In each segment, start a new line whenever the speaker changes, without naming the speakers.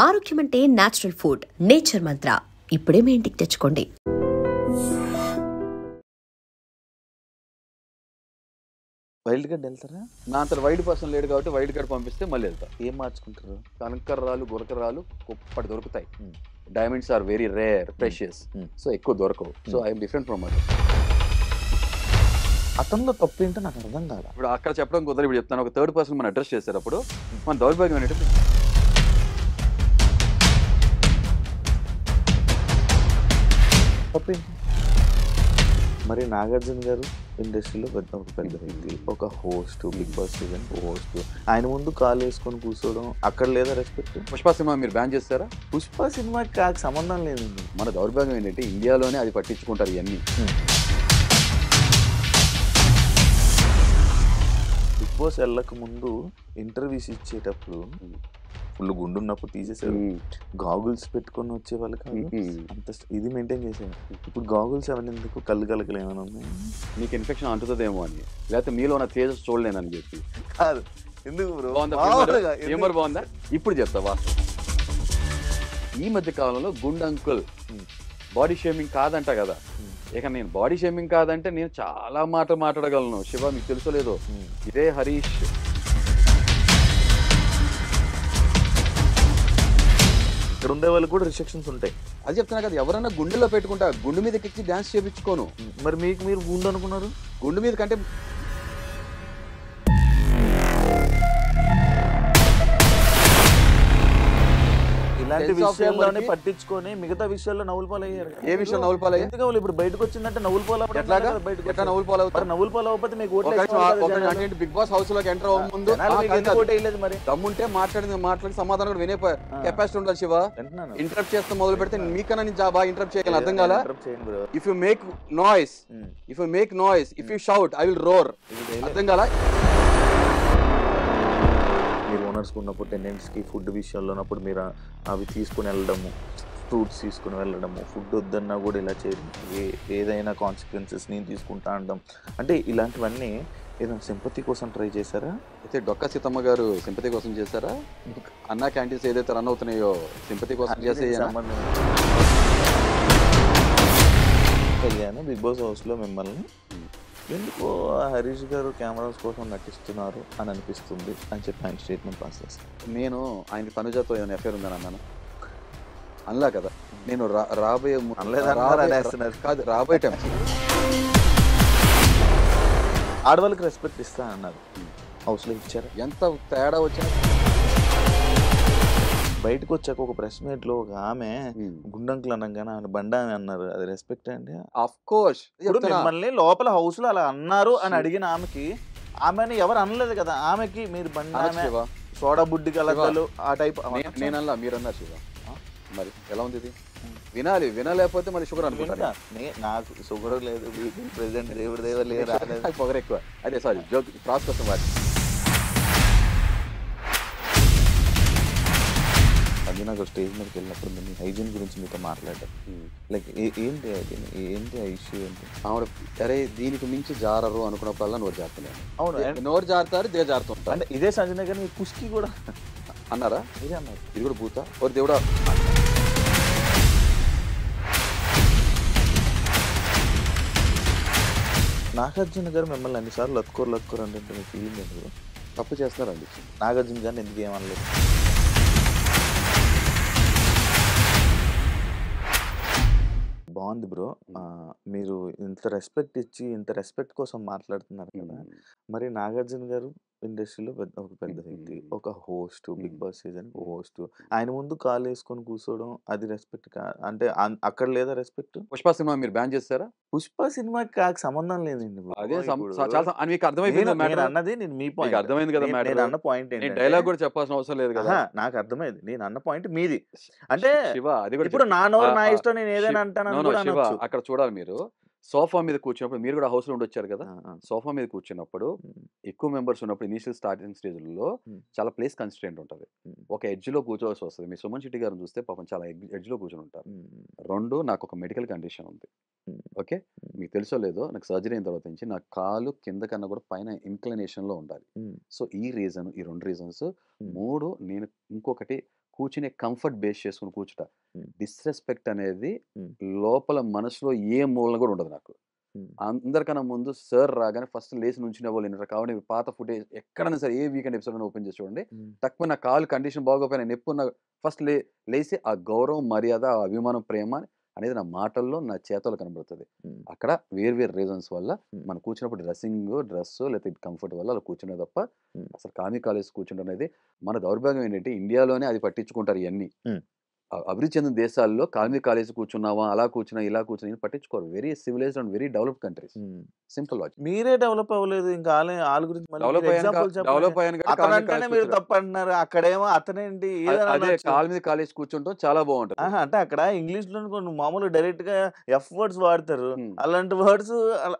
ఆరోగ్యం అంటే natural food. Nature మంత్ర ఇప్పుడే మీ ఇంటికి తెచ్చుకోండి.
వైల్డ్ కార్డ్ వెళ్తారా?
నా అంత వైల్డ్ పర్సన్ లేడు కాబట్టి వైల్డ్ కార్డ్ పంపిస్తే మళ్ళీ వెళ్తా.
ఏం మార్చుకుంటారు?
కనకర్రాలు గురకరాలు కుప్పటి దొరుకుతాయి. Diamonds are very rare, precious. So ఎక్కువ దొరకవు. So I'm different from other.
అతనిలో తప్పు ఏంటో నాకు అర్థం కాదు.
ఇప్పుడు అక్కడ చెప్పడం కుదరదు. ఇప్పుడు చెప్తాను. ఒక థర్డ్ పర్సన్ మనం అడ్రస్ చేశారు. అప్పుడు మన దౌర్భాగ్యం ఏంటంటే
తప్పు ఏంటి? మరి నాగార్జున గారు ఇండస్ట్రీలో ఒక పెద్ద వ్యక్తి, ఒక host, Bigg Boss season host. ఆయన ముందు కాలు వేసుకొని కూర్చోవడం అక్కడ లేదా రెస్పెక్ట్?
పుష్ప సినిమా మీరు బ్యాన్ చేస్తారా?
పుష్ప సినిమాకి కాకు సంబంధం లేదండి.
మన దౌర్భాగ్యం ఏంటంటే ఇండియాలోనే అది పట్టించుకుంటారు ఇవన్నీ.
బిగ్ బాస్ వెళ్ళక ముందు ఇంటర్వ్యూస్ ఇచ్చేటప్పుడు ఫుల్ గుండున్నప్పుడు తీసేసారు. గాగుల్స్ పెట్టుకొని వచ్చే వాళ్ళు కాదు, అంత ఇది మెయింటైన్ చేసేవారు. ఇప్పుడు గాగుల్స్ అవన్నీ ఎందుకు? కళ్ళు కలకలు ఏమైనా ఉన్నాయి?
మీకు ఇన్ఫెక్షన్ అంటుతుందేమో అని, లేకపోతే మీలో ఉన్న తేజస్ చూడలేనని చెప్పి
కాదు. ఎందుకు బ్రో?
ఏమర్ బాగుందా? ఇప్పుడు చెప్తావా? ఈ మధ్య కాలంలో గుండ్ అంకుల్ బాడీ షేమింగ్ కాదంట కదా. ఇక నేను బాడీ షేమింగ్ కాదంటే నేను చాలా మాట్లాడగలను. శివ మీకు తెలుసో లేదో, ఇదే హరీష్
ఇక్కడ ఉండే వాళ్ళకి కూడా రిస్ట్రిక్షన్స్ ఉంటాయి.
అది చెప్తున్నా కదా. ఎవరన్నా గుండెలో పెట్టుకుంటా, గుండు మీదకి ఎక్కి డాన్స్ చేయించుకోను.
మరి మీకు మీరు గుండు అనుకున్నారు?
గుండు మీద కంటే
ఇలాంటి విషయాల్లోనే పట్టించుకొని మిగతా విషయాల్లో నవ్వులు పాలయ్యారు.
ఏ విషయం నవ్వులు పాలయ్యారు?
ఎందుకు ఇప్పుడు బయటకు వచ్చిందంటే నవ్వులు పాలవుతారు.
ఎట్లా నవ్వులు పాలవుతారు?
నవ్వులు పాలవకపోతే మీకు
బిగ్ బాస్ హౌస్ లోకి ఎంటర్ అవ్వక ముందు
మరి
దమ్ముంటే మాట్లాడి సమాధానం కూడా వినే కెపాసిటీ ఉండాలి. శివ ఇంటరప్ట్ చేస్తే మొదలు పెడితే మీకన్నా నేను బాగా ఇంటరప్ట్ చేయగలను. అర్థం కాలా? If you make noise, if you shout, I will roar. అర్థం కాలా?
మీరు ఓనర్స్ ఉన్నప్పుడు టెండెన్స్కి ఫుడ్ విషయంలో ఉన్నప్పుడు మీరు అవి తీసుకుని వెళ్ళడము, ఫ్రూట్స్ తీసుకుని వెళ్ళడము, ఫుడ్ వద్దన్నా కూడా ఇలా చేయడం, ఏదైనా కాన్సిక్వెన్సెస్ నేను తీసుకుంటా అనడం, అంటే ఇలాంటివన్నీ ఏదైనా సింపతి కోసం ట్రై చేశారా?
అయితే డొక్కా సీతమ్మ గారు సింపతి కోసం చేశారా? అన్నా క్యాంటీన్స్ ఏదైతే రన్ అవుతున్నాయో సింపతి కోసం చేసే
సంబంధం అయ్యాను. బిగ్ బాస్ హౌస్లో మిమ్మల్ని ఎందుకో హరీష్ గారు కెమెరాస్ కోసం నటిస్తున్నారు అని అనిపిస్తుంది అని చెప్పి ఆయన స్టేట్మెంట్ పాస్ చేస్తారు.
నేను ఆయనకి తనుజాతో ఏమైనా ఎఫ్ఐఆర్ ఉందని అన్నాను? అనలా కదా. నేను రాబోయే కాదు, రాబోయే టైం
ఆడవాళ్ళకి రెస్పెక్ట్ ఇస్తా అన్నారు. హౌస్లో ఇచ్చారు.
ఎంత తేడా వచ్చినా
బయటకు వచ్చాక ఒక ప్రెస్ మీట్ లో ఒక ఆమె గుండంకులు అనగానే ఆమె బండ అని అన్నారు. అది రెస్పెక్ట్ అండి?
Of course.
మిమ్మల్ని లోపల హౌస్ లో అలా అన్నారు అని అడిగిన ఆమెకి, ఆమెని ఎవరు అనలేదు కదా. ఆమెకి మీరు బండ, సోడా బుడ్డి కలగలు ఆ టైప్.
నేనల్లా, మీరు అన్నారు శివ. మరి ఎలా ఉంది ఇది? వినాలి, వినలేకపోతే మరి షుగర్ అనుకుంటా.
నాకు షుగర్ లేదు, ప్రెసిడెంట్ దేవుడి దేవ లేదు,
పొగరు ఎక్కువ. అదే సారీ, జోక్ క్రాస్ కోసం వాడి.
అది నాకు స్టేజ్ మీదకి వెళ్ళినప్పుడు మీ హైజీన్ గురించి మీతో మాట్లాడారు. లైక్ ఏంటి ఆ ఇష్యూ ఏంటి?
ఆవిడ అరే దీనికి మించి జారరు అనుకున్నప్పుడల్లా నోరు జారుతున్నాను.
అవును,
నోరు జారుతారు, దిగ జారుతుంటారు.
అంటే ఇదే సంజయ్ గారు మీ కుష్కి కూడా
అన్నారా?
ఇదే అన్నారు.
ఇది కూడా పూత ఓరి దేవుడా.
నాగార్జున గారు మిమ్మల్ని అన్నిసార్లు లత్కోరు అంటే మీ ఫీలింగ్ ఎందుకు?
తప్పు చేస్తున్నారండి.
నాగార్జున గారిని ఎందుకు ఏమనలేదు? బాగుంది బ్రో. మీరు ఇంత రెస్పెక్ట్ ఇచ్చి ఇంత రెస్పెక్ట్ కోసం మాట్లాడుతున్నారు కదా. మరి నాగార్జున గారు ఇండస్ట్రీలో ఒక పెద్ద వ్యక్తి, ఒక host, Bigg Boss season host. ఆయన ముందు కాలు వేసుకొని కూర్చోవడం అది రెస్పెక్ట్ అంటే అక్కడ లేదా రెస్పెక్ట్?
పుష్ప సినిమా మీరు బ్యాన్ చేస్తారా?
పుష్ప సినిమాకి కాకు సంబంధం లేదండి.
అదే మీకు అర్థమైపోయింది
అన్నది. నేను మీ పాయింట్
అర్థమైంది కదా.
నేను అన్న పాయింట్ ఏంటి?
డైలాగ్ కూడా చెప్పాల్సిన అవసరం లేదు కదా.
నాకు అర్థమైంది. నేను అన్న పాయింట్ మీది. అంటే
అది
ఇప్పుడు నా నోరు నా ఇష్టం, నేను ఏదైనా అంటాను.
అక్కడ చూడాలి. మీరు సోఫా మీద కూర్చున్నప్పుడు, మీరు కూడా హౌస్ లో ఉండొచ్చారు కదా. సోఫా మీద కూర్చున్నప్పుడు ఎక్కువ మెంబర్స్ ఉన్నప్పుడు ఇనిషియల్ స్టార్టింగ్ స్టేజ్లో చాలా ప్లేస్ కన్స్ట్రెయింట్ ఉంటుంది. ఒక ఎడ్జ్ లో కూర్చోవలసి వస్తుంది. మీ సుమన్ శెట్టి గారిని చూస్తే పాపం చాలా ఎడ్జ్ లో కూర్చొని ఉంటారు. రెండు, నాకు ఒక మెడికల్ కండిషన్ ఉంది. ఓకే, మీకు తెలుసో లేదో, నాకు సర్జరీ అయిన తర్వాత నుంచి నా కాలు కింద కన్నా కూడా పైన ఇన్క్లినేషన్ లో ఉండాలి. సో ఈ రెండు రీజన్స్. మూడు, నేను ఇంకొకటి కూర్చునే కంఫర్ట్ బేస్ చేసుకుని కూర్చుట.
హ్మ్.
డిస్‌రెస్పెక్ట్ అనేది
హ్మ్.
లోపల మనసులో ఏ మూలన కూడా ఉండదు నాకు.
హ్మ్.
అందరికన్నా ముందు సార్ రాగానే ఫస్ట్ లేసి నుంచునేవాళ్ళు వింటారు. కాబట్టి మీరు పాత ఫుటేజ్ ఎక్కడైనా సరే ఏ వీకెండ్ ఎపిసోడ్ అయినా ఓపెన్ చేసి చూడండి.
హ్మ్.
తక్కువ నా కాలు కండిషన్ బాగోపోయినా నొప్పున్న ఫస్ట్ లేసి ఆ గౌరవం, మర్యాద, ఆ అభిమానం, ప్రేమ అనేది నా మాటల్లో, నా చేతల్లో కనబడుతది.
హ్మ్.
అక్కడ వేరు వేరు రీజన్స్ వల్ల
హ్మ్.
మనం కూర్చున్నప్పుడు డ్రెస్సో లేకపోతే కంఫర్ట్ వల్ల అలా కూర్చునే తప్ప
హ్మ్.
అసలు కాలేసి కూర్చుంటం అనేది మన దౌర్భాగ్యం ఏంటంటే ఇండియాలోనే అది పట్టించుకుంటారు ఇయన్నీ.
హ్మ్.
అభివృద్ధి చెందిన దేశాల్లో కాలేసి కూర్చున్నావా, అలా కూర్చున్నా, ఇలా కూర్చున్నా ఇవి పట్టించుకోరు. Very civilised and very developed countries.
Hmm.
Simple logic.
మీరే డెవలప్ అవ్వలేదు. ఇంకా ఆళ్ళ గురించి మళ్ళీ మీరు
డెవలప్ అయ్యాను
ఎగ్జాంపుల్ చెప్పండి.
డెవలప్ అయ్యాను కాబట్టి
అతనంటేనే మీరు
కూర్చున్నా.
తప్పంటున్నారు. అక్కడేమో అతనేంటి ఏదైనా
అదే
అనొచ్చు.
కాలు మీద కాలేసి కూర్చుంటాం చాలా బాగుంటది.
ఆహా! అంటే అక్కడ ఇంగ్లీష్‌లోని కొన్ని మామూలుగా డైరెక్ట్‌గా ఎఫ్ వర్డ్స్ వాడతారు.
హ్మ్.
అలాంటి వర్డ్స్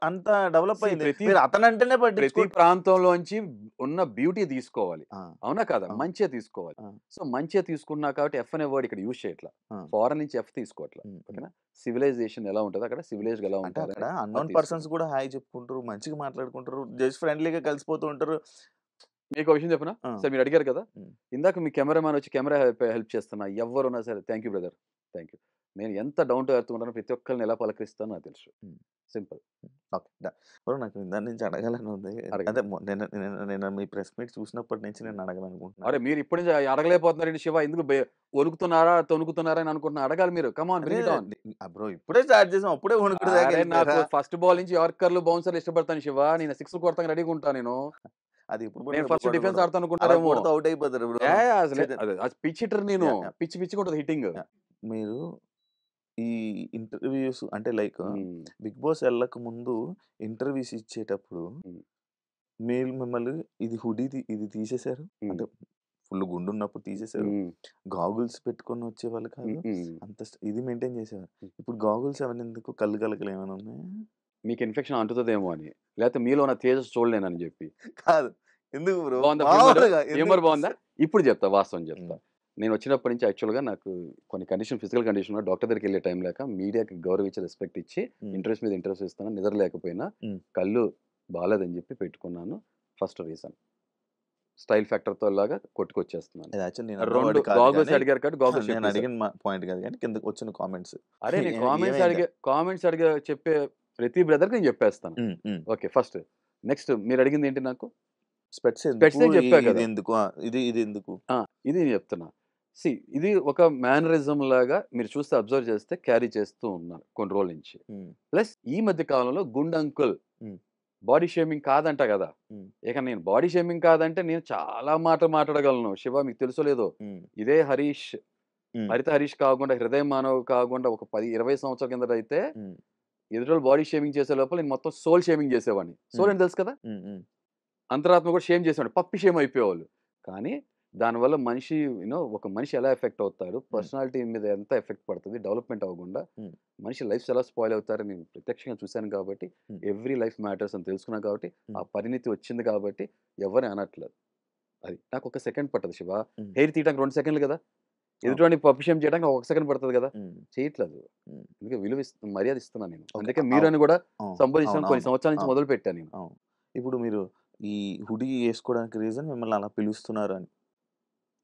అంత డెవలప్ అయింది.
ప్రతి
మీరు అతనంటేనే
ప్రతి
పట్టించుకోవట్లేదు.
ప్రాంతంలోంచి ఉన్న బ్యూటీ తీసుకోవాలి.
ఆ!
అవునా కాదా?
ఆ!
మంచిగా తీసుకోవాలి.
ఆ!
సో, మంచిగా తీసుకున్నా కాబట్టి ఎఫ్ అనే వర్డ్ ఇక్కడ యూజ్ చేయట్లా.
ఆ!
ఫారెన్ నుంచి ఎఫ్ తీసుకోవట్లా.
హ్మ్. హ్మ్.
ఓకేనా? సివిలైజేషన్ ఎలా ఉంటదో అక్కడ సివిలైజ్డ్‌గా ఎలా
అంటే అక్కడ
ఉంటారని అది
అన్నోన్ పర్సన్స్
తీసుకుంటాం.
కూడా హాయ్ చెప్పుకుంటారు. మంచిగా మాట్లాడుకుంటారు. జస్ట్ ఫ్రెండ్లీగా కలిసిపోతూ ఉంటారు.
మీకో విషయం చెప్పనా?
ఆ!
సరే మీరు అడిగారు కదా!
హ్మ్.
ఇందాక మీ కెమెరామాన్ వచ్చి కెమెరా హెల్ప్ చేస్తున్నా. ఎవ్వరున్నా సరే thank you brother. Thank you. నేను ఎంత డౌన్ టు ఎర్త్‌గా ఉంటానో ప్రతి ఒక్కళ్ళని ఎలా పలకరిస్తానో నాకు తెలుసు.
హ్మ్.
సింపుల్.
ఓకే. బ్రో నాకు దాని నుంచి అడగాలని ఉంది.
అడగండి.
అదే నేను నేను నేను మీ ప్రెస్ మీట్ చూసినప్పటి నుంచి నేను అడగాలనుకుంటున్నా.
అరే! మీరు ఇప్పటి నుంచి అడగలేకపోతున్నారేంటి శివ? ఎందుకు వణుకుతున్నారా? తొణుకుతున్నారా? అని అనుకుంటున్నా. అడగాలి మీరు. Come on bring it on.
Bro ఇప్పుడే స్టార్ట్ చేసాం. అప్పుడే వణుకుడు దాకా
అరే!
వెళ్ళిపోయారా?
నాకు ఫస్ట్ బాల్ నుంచి యార్కర్‌లు, బౌన్సర్‌లు ఇష్టపడతాను శివ. నేను సిక్స్‌లు కొడతానికి రెడీగా ఉంటా నేను.
అది ఎప్పుడు పడితే
నేను
అప్పుడు
ఫస్ట్ డిఫెన్స్
కొట్టకూడదు.
ఆడతా
అలా
అనుకుంటారేమో.
కొడితే ఔట్ అయిపోతారు బ్రో.
అసలే అదే పిచ్ హిట్టర్ నేను.
యాహ్! యాహ్!
పిచ్చిగా ఉంటది హిట్టింగ్.
యాహ్! మీరు ఈ ఇంటర్వ్యూస్ అంటే లైక్
హ్మ్.
'బిగ్ బాస్' ఎళ్ళక ముందు ఇంటర్వ్యూస్ ఇచ్చేటప్పుడు
హ్మ్.
మిమ్మల్ని ఇది ఇది తీసేశారు.
హ్మ్.
అంటే ఫుల్ గుండున్నప్పుడు తీసేశారు.
హ్మ్.
గాగుల్స్ పెట్టుకొని వచ్చేవాళ్ళు
హ్మ్.
కాదు.
హ్మ్.
అంత ఇది మెయింటైన్ చేసేవారు.
హ్మ్.
ఇప్పుడు గాగుల్స్ అవన్నీ ఎందుకు? కళ్ళు గలకలు ఏమైనా ఉన్నాయా?
మీకు ఇన్ఫెక్షన్ అంటుతదేమో అని. లేకపోతే మీలో ఉన్న తేజస్సు చూడలేనని జెప్పి.
కాదు. ఎందుకు బ్రో?
బావుందా హ్యూమరు?
మామూలుగా ఎందుకు?
హ్యూమర్ బావుందా? ఇప్పుడు జెప్తా. వాస్తవం జెప్తా.
హ్మ్.
నేనొచ్చినప్పటి నుంచి యాక్చువల్‌గా నాకు కొన్ని ఫిజికల్ కండిషన్ వల్ల డాక్టర్ దగ్గరికెళ్ళే టైం లేక మీడియాకి గౌరవం ఇచ్చి, రెస్పెక్ట్ ఇచ్చి
హ్మ్.
ఇంటర్వ్యూస్ మీద ఇంటర్వ్యూస్ ఇస్తాను. నిద్ర లేకపోయినా
హ్మ్.
కళ్ళు బాలేదని జెప్పి పెట్టుకున్నాను. First reason. స్టైల్ ఫ్యాక్టర్‌తో లాగా కొట్టుకొచ్చేస్తున్నాను.
అది యాక్చువల్లీ నేను అన్న
2
వర్డ్ కాదు
గాగుల్స్
గానీ,
అడిగారు కాబట్టి గాగుల్స్
నేను
చెప్పేసా.
అడిగిన పాయింట్ కాదు గానీ కిందకి వచ్చిన కామెంట్స్.
అరే! నేను
ఏమైంది?
కామెంట్స్ అడిగే చెప్పే ప్రతి బ్రదర్‌కి నేను జెప్పేస్తాను.
హ్మ్. హ్మ్.
ఓకే. ఫస్ట్. నెక్స్ట్ మీరడిగిందేంటి నాకు?
స్పెట్స్ ఎందుకు?
స్పెట్సే చెప్పా
ఇది
గదా!
ఎందుకు? ఇది ఎందుకు?
ఆ! ఇది నేను చెప్తున్నా. ఇది ఒక మేనరిజం లాగా మీరు చూస్తే అబ్జర్వ్ చేస్తే క్యారీ చేస్తూ ఉన్నాను కొన్ని రోజుల నుంచి.
హ్మ్.
ప్లస్ ఈ మధ్య కాలంలో గుండంకుల్
హ్మ్.
బాడీ షేమింగ్ కాదంట గదా!
హ్మ్.
ఇక నేను బాడీ షేమింగ్ కాదంటే నేను చాలా మాటలు మాట్లాడగలను. శివ మీకు తెలుసో లేదో.
హ్మ్.
ఇదే హరీష్,
హ్మ్.
హరిత హరీష్ కాకుండా, హృదయ మానవ్ కాకుండా ఒక 10, 20 సంవత్సరాల కిందటైతే
హ్మ్.
ఎదుటోళ్ళు బాడీ షేమింగ్ చేసే లోపల నేను మొత్తం సోల్ షేమింగ్ చేసేవాడిని. సోల్
హ్మ్.
అంటే తెలుసు కదా!
హ్మ్. హ్మ్.
అంతరాత్మ కూడా షేమ్ చేసేవాడు. పప్పి షేమ్ అయిపోయేవాళ్ళు. కానీ దానివల్ల మనిషి ఒక మనిషి ఎలా ఎఫెక్ట్ అవుతాడు,
హ్మ్.
పర్సనాలిటీ మీద ఎంత ఎఫెక్ట్ పడుతది, డెవలప్‌మెంట్ అవ్వకుండా
హ్మ్.
మనిషి లైఫ్స్ ఎలా స్పాయిల్ అవుతారని నేను ప్రత్యక్షంగా చూసాను కాబట్టి,
హ్మ్.
ఎవ్రి లైఫ్ మ్యాటర్స్ అని తెలుసుకున్నాను కాబట్టి, ఆ
హ్మ్.
పరిణితి వచ్చింది కాబట్టి ఎవరిని అనట్లేదు. అది. నాకొక సెకండ్ పట్టదు శివ.
హ్మ్.
హెయిర్ తీయడానికి 2 సెకండ్లు కదా!
అవును.
ఎదుటివాడిని పప్పి షేమ్ చేయడానికి ఒక సెకండ్ పడతది కదా!
హ్మ్.
చేయట్లేదు.
హ్మ్.
అందుకే మర్యాద ఇస్తున్నాను నేను.
ఓకే.
అందుకే మీరని కూడా
అవును.
సంబోధించడం కొన్ని
అవునవును.
సంవత్సరాల నుంచి
అవును.
మొదలుపెట్టాను నేను.
అవును. ఇప్పుడు మీరు ఈ హుడీ ఏసుకోవడానికి రీజన్ మిమ్మల్ని అలా పిలుస్తున్నారని.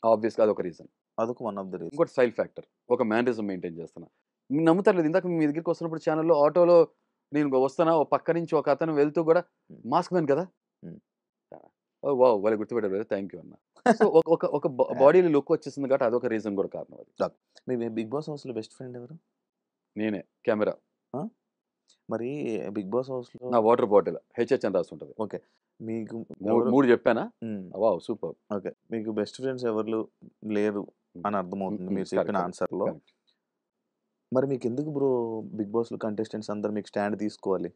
ఆబ్వియస్‌గా అదొక రీజన్.
అదొక వన్ ఆఫ్ ద రీజన్.
ఇంకోటి స్టైల్ ఫ్యాక్టర్. ఒక మేనరిజం మెయింటైన్ చేస్తున్నా. మీరు నమ్ముతారో లేదో ఇందాక మీ దగ్గరికి వస్తున్నప్పుడు ఛానెల్‌లో ఆటోలో నేను వస్తున్నా. ఓ పక్క నుంచి ఒక అతను వెళ్తూ కూడా
హ్మ్.
మాస్క్ మ్యాన్ కదా!
హ్మ్.
ఓహ్! వావ్! భలే గుర్తుపట్టారు బ్రదర్. థాంక్ యూ అన్న. సో ఒక ఒక ఒక బాడీలో లుక్ వచ్చేసింది కాబట్టి అదొక రీజన్ కూడా కారణం అది.
ఓకే. మీ 'బిగ్ బాస్' హౌస్‌లో బెస్ట్ ఫ్రెండ్ ఎవరు?
నేనే కెమెరా.
ఆ! మరి 'బిగ్ బాస్' హౌస్‌లో
నా వాటర్ బాటిల్ హెచ్‌హెచ్ అని రాసుంటది.
ఓకే. మీకు
3 చెప్పానా?
హ్మ్.
వావ్! సూపర్.
ఓకే. మీకు బెస్ట్ ఫ్రెండ్స్ ఎవరు లేరు అని అర్థమవుతుంది మీరు చెప్పిన
కరెక్ట్.
ఆన్సర్‌లో.
కరెక్ట్.
మరి మీకెందుకు బ్రో 'బిగ్ బాస్‌లో' కంటెస్టెంట్స్ అందరూ మీకు స్టాండ్ తీసుకోవాలి?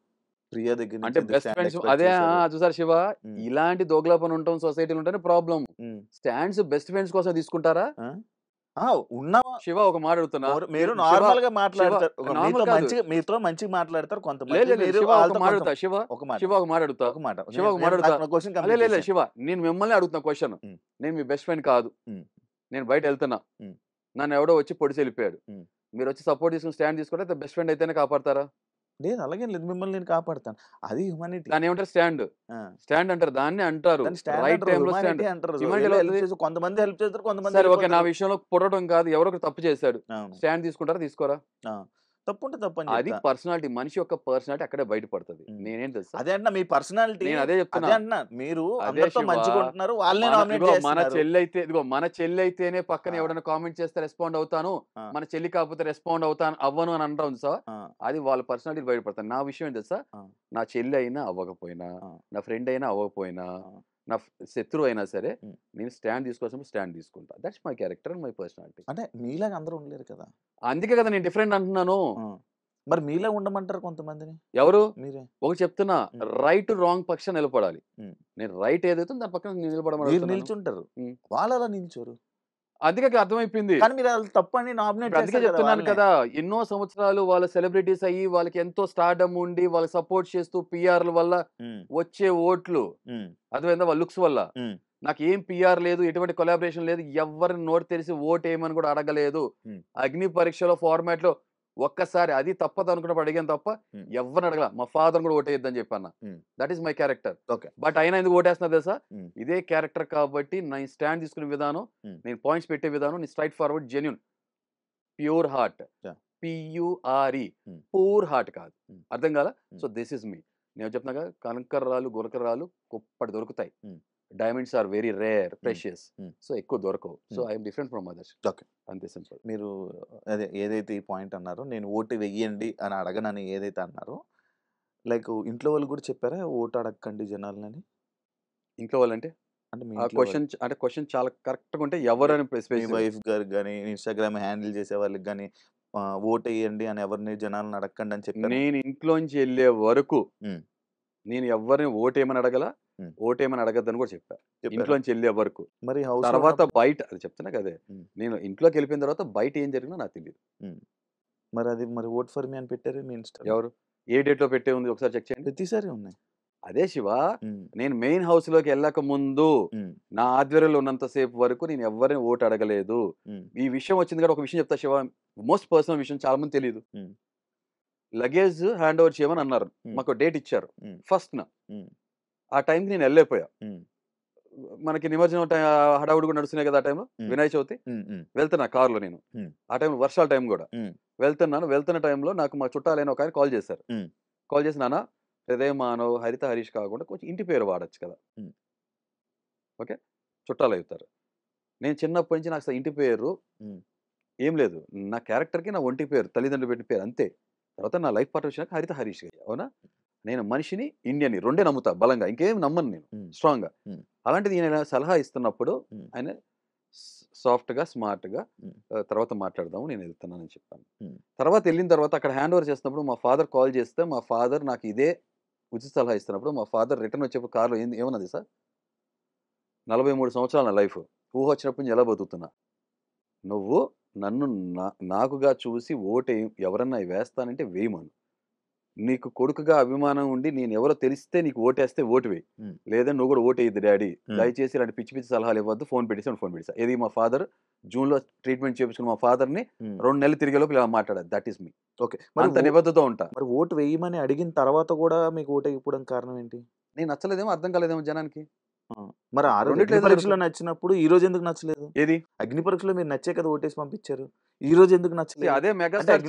ప్రియా దగ్గర నుంచి
అంటే
ఎందుకు
బెస్ట్
స్టాండ్
ఫ్రెండ్స్
ఎక్స్‌పెక్ట్
అదే
చేశారు?
చూసారా శివ
హ్మ్.
ఇలాంటి దోగలాపన ఉండటం సొసైటీలో ఉంటేనే ప్రాబ్లమ్.
హ్మ్.
స్టాండ్స్ బెస్ట్ ఫ్రెండ్స్ కోసం తీసుకుంటారా?
ఆ! ఆ! ఉన్నావా
శివ ఒక మాట అడుగుతున్నా.
మీరు
శివ
నార్మల్‌గా
శివ
మాట్లాడతారు.
నార్మల్ కాదు.
మీతో మంచిగా మాట్లాడతారు కొంతమంది.
లేదు.
మీరు
శివ ఒక
ఆళ్ళతో
మాట
కొంత
అడుగుతా. శివ,
ఒక మాట.
శివ ఒక మాట అడుగుతా.
ఒక మాట.
శివ ఒక మాట
నేను
అడుగుతా.
నా క్వెషన్
లేదు
కంప్లీట్
లేదు
చేసేయండి.
శివ నేను మిమ్మల్నే అడుగుతున్నా క్వెషన్.
హ్మ్.
నేను మీ బెస్ట్ ఫ్రెండ్ కాదు.
హ్మ్.
నేను బయటెళ్తున్నా.
హ్మ్.
నన్ను ఎవడో వచ్చి పొడిచెళ్ళిపోయాడు.
హ్మ్.
మీరొచ్చి సపోర్ట్ తీసుకొని స్టాండ్ తీసుకుంటే బెస్ట్ ఫ్రెండ్ అయితేనే కాపాడతారా?
లేదు అలాగే లేదు, మిమ్మల్ని నేను కాపాడతాను, అది హ్యుమానిటీ.
దాన్ని ఏమంటారు? స్టాండ్. స్టాండ్ అంటారు, దాన్ని అంటారు.
దాన్ని స్టాండ్
రైట్
అంటారు,
టైంలో స్టాండ్.
హ్యుమానిటీ అంటారు.
హ్యుమానిటీ ఎలా
హెల్ప్
అవుతుంది?
చేసి కొంతమంది హెల్ప్ చేస్తారు, కొంతమంది
సరే ఓకే, నా
వెళ్ళిపోతారు.
విషయంలో పుట్టడం కాదు, ఎవరో ఒకరు తప్పు చేశాడు,
అవును.
స్టాండ్ తీసుకుంటారా తీసుకోరా?
తప్పు ఉంటే తప్పు అని
అది
చెప్తా.
పర్సనాలిటీ, మనిషి యొక్క పర్సనాలిటీ అక్కడే బయటపడుతుంది. నేనేం తెలుసా,
అదే అంటున్నా, మీ పర్సనాలిటీ
నేను అదే చెప్తున్నా.
అదే అంటున్నా, మీరు
అదే
అందరితో
శివ,
మంచిగా ఉంటున్నారు, వాళ్ళనే నామినేట్
ఇదిగో మన
చేస్తున్నారు.
చెల్లి అయితే, ఇదిగో మన చెల్లి అయితేనే పక్కన
ఆ.
ఎవరైనా కామెంట్ చేస్తే రెస్పాండ్ అవుతాను,
ఆ.
మన చెల్లి కాకపోతే రెస్పాండ్ అవుతాను అవ్వను అని అంటాం సార్.
ఆ.
అది వాళ్ళ పర్సనాలిటీ బయటపడతాను. నా విషయం ఏం తెలుసా,
ఆ.
నా చెల్లి అయినా అవ్వకపోయినా,
ఆ.
నా ఫ్రెండ్ అయినా అవ్వకపోయినా,
ఆ.
నా శత్రువు అయినా సరే,
ఉమ్.
నేను స్టాండ్ తీసుకోవాల్సినప్పుడు స్టాండ్ తీసుకుంటా. That's my character and my personality.
అంటే మీలాగా అందరూ ఉండలేరు కదా.
అందుకే కదా నేను డిఫరెంట్ అంటున్నాను.
మరి మీలా ఉండమంటారు కొంతమందిని.
ఎవరు?
మీరే.
ఒకటి చెప్తున్నా, రైట్ రాంగ్ పక్షం నిలబడాలి. నేను రైట్ ఏదైతే దాని పక్కన
మీరు
నిలబడమని
నిల్చుంటారు,
ఉమ్.
వాళ్ళు అలా నిల్చోరు,
అందుకే అర్థమైపోయింది.
కానీ మీరు వాళ్ళు తప్పు అని నామినేట్
ఇప్పుడు అందుకే
చేస్తారు కదా
చెప్తున్నాను
వాళ్ళనే.
కదా, ఎన్నో సంవత్సరాలు వాళ్ళ సెలబ్రిటీస్ అయ్యి, వాళ్ళకి ఎంతో స్టార్డమ్ ఉండి, వాళ్ళకి సపోర్ట్ చేస్తూ పిఆర్ల వల్ల
ఉమ్.
వచ్చే ఓట్లు,
ఉమ్.
అర్థమైందా, వాళ్ళ లుక్స్ వల్ల.
ఉమ్.
నాకు ఏం పిఆర్ లేదు, ఎటువంటి కొలాబరేషన్ లేదు, ఎవరిని నోటు తెరిచి ఓట్ వేయమని కూడా అడగలేదు.
ఉమ్.
అగ్ని పరీక్షలో ఫార్మాట్ లో ఒక్కసారి అది తప్పదు అనుకున్నప్పుడు అడిగాను తప్ప,
ఉమ్.
ఎవరిని అడగల. మా ఫాదర్ కూడా ఓటేయద్దని చెప్పాను.
Um.
That is my character.
Okay.
But అయినా ఎందుకు ఓటేస్తున్నా తెలుసా,
ఉమ్.
ఇదే క్యారెక్టర్ కాబట్టి నేను స్టాండ్ తీసుకునే విధానం,
ఉమ్.
నేను పాయింట్స్ పెట్టే విధానం, నేను straightforward, genuine, pure heart,
Yeah.
P U R E,
um.
Poor heart కాదు.
ఉమ్.
అర్థం కాదా?
Um.
So this is me. నేను చెప్తున్నా కదా, కనకర్రాలు గురకరాలు కుప్పటి దొరుకుతాయి,
um.
Diamonds are very rare, precious.
Um.
So ఎక్కువ దొరకవు. So
um.
I'm different from others.
Okay.
అంతే సింపుల్.
మీరు అదే ఏదైతే ఈ పాయింట్ అన్నారో, నేను ఓటు వెయ్యండి అని అడగనని ఏదైతే అన్నారో, లైక్ ఇంట్లో వాళ్ళు కూడా చెప్పారా ఓటు అడగకండి జనాలని?
ఇంట్లో వాళ్ళంటే
అంటే మీ
ఆ
ఇంట్లో
క్వశ్చన్ అంటే క్వశ్చన్ చాలా కరెక్ట్గా ఉంటే ఎవరని
మీ
specific.
వైఫ్ గారు కానీ, ఇన్స్టాగ్రామ్ హ్యాండిల్ చేసే వాళ్ళకి కానీ ఓటు వేయండి అని ఎవరిని జనాలను అడగకండి అని చెప్పారు.
నేను ఇంట్లోంచి వెళ్ళే వరకు నేను ఎవరిని ఓటేమని అడగల, ఓటేమని అడగద్దని కూడా చెప్పా. ఇంట్లోంచి వెళ్ళే వరకు.
మరి హౌస్
తర్వాత బయట, అది చెప్తున్నా కదే,
ఉమ్.
నేను ఇంట్లోకి వెళ్ళిపోయిన తర్వాత బయట ఏం జరిగినా నాకు తెలియదు.
మరి అది మరి ఓట్ ఫర్ మీ అని పెట్టారు మీ ఇన్స్టా?
ఎవరు ఏ డేట్ లో పెట్టే ఉంది ఒకసారి చెక్ చేయండి.
ప్రతిసారి ఉన్నాయి.
అదే శివ, నేను మెయిన్ హౌస్ లోకి వెళ్ళక ముందు నా ఆధ్వర్యంలో ఉన్నంతసేపు వరకు నేను ఎవరిని ఓటు అడగలేదు. ఈ విషయం వచ్చింది కదా, ఒక విషయం చెప్తా శివ, మోస్ట్ పర్సనల్ విషయం, చాలా మంది తెలియదు. లగేజ్ హ్యాండ్ ఓవర్ చేయమని అన్నారు, మాకు డేట్ ఇచ్చారు ఫస్ట్ న. ఆ టైంకి నేను వెళ్ళలేకపోయా. మనకి నిమజ్జనం హడావుడి కూడా నడుస్తున్నాయి కదా ఆ టైంలో, వినాయక చవితి. వెళ్తున్నా కారులో నేను, ఆ టైంలో వర్షాల టైం కూడా. వెళ్తున్న టైంలో నాకు మా చుట్టాలైన ఒక ఆయన కాల్ చేశారు. కాల్ చేసి, నాన్న హృదయ మానవ్, హరిత హరీష్ కాకుండా కొంచెం ఇంటి పేరు వాడచ్చు కదా. ఓకే, చుట్టాలు అవుతారు. నేను చిన్నప్పటి నుంచి నాకు అసలు ఇంటి పేరు ఏం లేదు, నా క్యారెక్టర్కి నా ఒంటి పేరు, తల్లిదండ్రులు పెట్టిన పేరు అంతే. తర్వాత నా లైఫ్ పార్ట్నర్ వచ్చినాక హరిత హరీష్ గారు. అవునా, నేను మనిషిని, ఇండియన్ని రెండే నమ్ముతా బలంగా, ఇంకేం నమ్మను నేను స్ట్రాంగ్గా. అలాంటిది ఈయన సలహా ఇస్తున్నప్పుడు ఆయన సాఫ్ట్గా స్మార్ట్గా తర్వాత మాట్లాడదాము, నేను వెళ్తున్నానని చెప్పాను. తర్వాత వెళ్ళిన తర్వాత అక్కడ హ్యాండ్ ఓవర్ చేస్తున్నప్పుడు మా ఫాదర్ కాల్ చేస్తే, మా ఫాదర్ నాకు ఇదే ఉచిత సలహా ఇస్తున్నప్పుడు మా ఫాదర్ రిటర్న్ వచ్చేప్పుడు కార్లో ఏమన్నది సార్, 43 సంవత్సరాలు నా లైఫ్, ఊహ వచ్చినప్పటి నుంచి ఎలా బతుకుతున్నా, నువ్వు నన్ను నాకుగా చూసి ఓటు ఎవరన్నా వేస్తానంటే వేయమను, నీకు కొడుకుగా అభిమానం ఉండి నేను ఎవరో తెలిస్తే నీకు ఓటేస్తే ఓటు వేయి, లేదా నువ్వు కూడా ఓటేయద్దు డాడీ, దయచేసి ఇలాంటి పిచ్చి పిచ్చి సలహాలు ఇవ్వద్దు, ఫోన్ పెట్టేసి ఫోన్ పెట్టేసా. ఇది మా ఫాదర్ జూన్లో ట్రీట్మెంట్ చేయించుకున్న మా ఫాదర్ని 2 నెలలు తిరిగేలోపు ఇలా మాట్లాడారు. That is me.
ఓకే,
అంత నిబద్ధతో ఉంటా.
మరి ఓటు వేయమని అడిగిన తర్వాత కూడా మీకు ఓటు వేయకపోవడం కారణం ఏంటి?
నేను నచ్చలేదేమో, అర్థం కాలేదేమో జనానికి.
మరి ఆ రోజు అగ్ని పరీక్షలో నచ్చినప్పుడు ఈ రోజు ఎందుకు నచ్చలేదు?
ఏది
అగ్ని పరీక్షలో మీరు నచ్చే కదా ఓటేసి పంపించారు, ఈ రోజు ఎందుకు నచ్చలేదు?
అదే మెగాస్టార్